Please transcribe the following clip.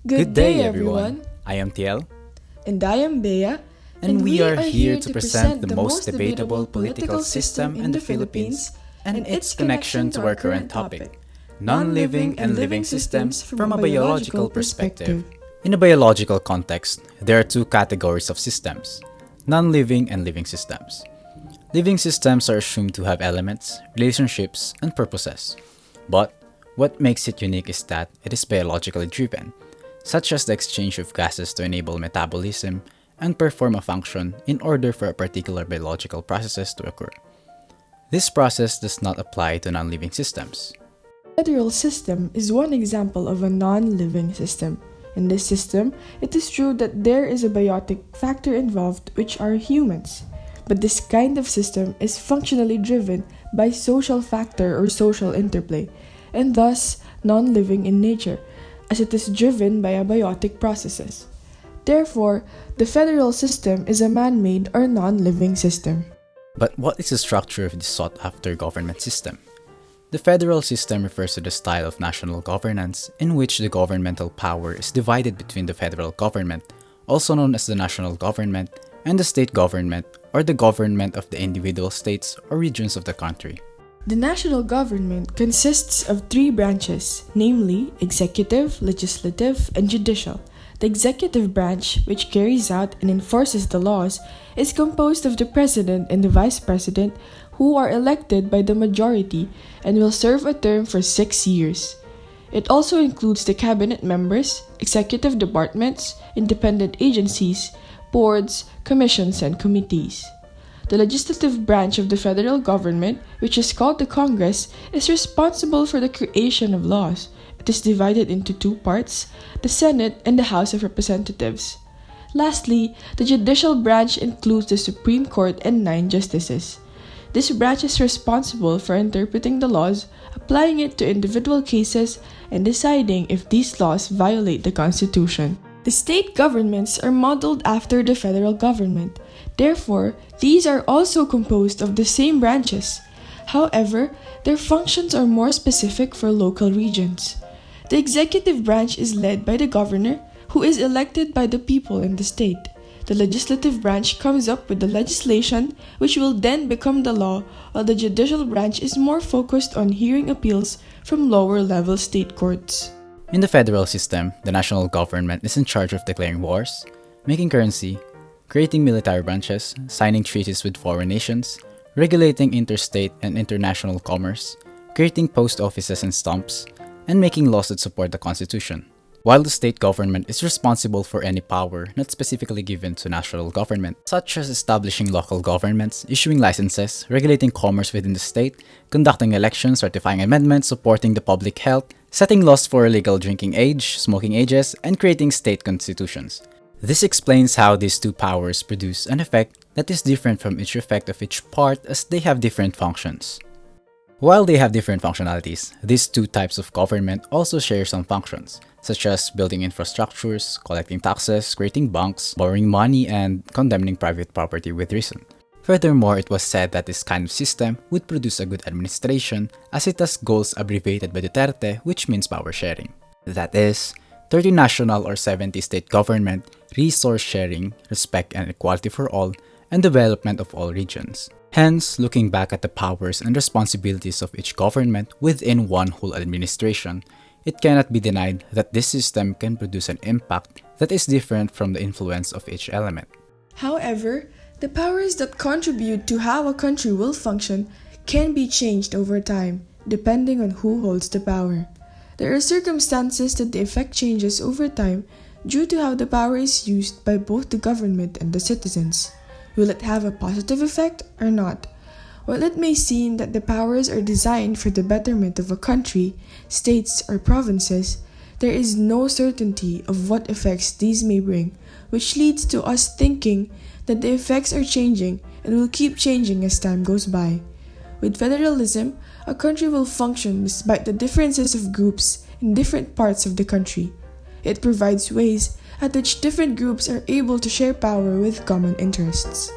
Good day, everyone. I am TL, And I am Bea. and we are here to present the most debatable political system in the Philippines and its connection to our current topic, non-living and living systems from a biological perspective. In a biological context, there are two categories of systems, non-living and living systems. Living systems are assumed to have elements, relationships, and purposes. But what makes it unique is that it is biologically driven, such as the exchange of gases to enable metabolism and perform a function in order for a particular biological processes to occur. This process does not apply to non-living systems. The federal system is one example of a non-living system. In this system, it is true that there is a biotic factor involved, which are humans. But this kind of system is functionally driven by social factor or social interplay, and thus non-living in nature, as it is driven by abiotic processes. Therefore, the federal system is a man-made or non-living system. But what is the structure of this sought-after government system? The federal system refers to the style of national governance in which the governmental power is divided between the federal government, also known as the national government, and the state government, or the government of the individual states or regions of the country. The national government consists of three branches, namely executive, legislative, and judicial. The executive branch, which carries out and enforces the laws, is composed of the president and the vice president, who are elected by the majority and will serve a term for 6 years. It also includes the cabinet members, executive departments, independent agencies, boards, commissions, and committees. The legislative branch of the federal government, which is called the Congress, is responsible for the creation of laws. It is divided into two parts, the Senate and the House of Representatives. Lastly, the judicial branch includes the Supreme Court and 9 justices. This branch is responsible for interpreting the laws, applying it to individual cases, and deciding if these laws violate the Constitution. The state governments are modeled after the federal government. Therefore, these are also composed of the same branches. However, their functions are more specific for local regions. The executive branch is led by the governor, who is elected by the people in the state. The legislative branch comes up with the legislation, which will then become the law, while the judicial branch is more focused on hearing appeals from lower-level state courts. In the federal system, the national government is in charge of declaring wars, making currency, creating military branches, signing treaties with foreign nations, regulating interstate and international commerce, creating post offices and stamps, and making laws that support the Constitution. While the state government is responsible for any power not specifically given to national government, such as establishing local governments, issuing licenses, regulating commerce within the state, conducting elections, ratifying amendments, supporting the public health, setting laws for legal drinking age, smoking ages, and creating state constitutions. This explains how these two powers produce an effect that is different from each effect of each part, as they have different functions. While they have different functionalities, these two types of government also share some functions, such as building infrastructures, collecting taxes, creating banks, borrowing money, and condemning private property with reason. Furthermore, it was said that this kind of system would produce a good administration, as it has goals abbreviated by Duterte, which means power sharing. That is, 30 national or 70 state government, resource sharing, respect and equality for all, and development of all regions. Hence, looking back at the powers and responsibilities of each government within one whole administration, it cannot be denied that this system can produce an impact that is different from the influence of each element. However, the powers that contribute to how a country will function can be changed over time, depending on who holds the power. There are circumstances that the effect changes over time due to how the power is used by both the government and the citizens. Will it have a positive effect or not? While it may seem that the powers are designed for the betterment of a country, states, or provinces, there is no certainty of what effects these may bring, which leads to us thinking that the effects are changing and will keep changing as time goes by. With federalism, a country will function despite the differences of groups in different parts of the country. It provides ways at which different groups are able to share power with common interests.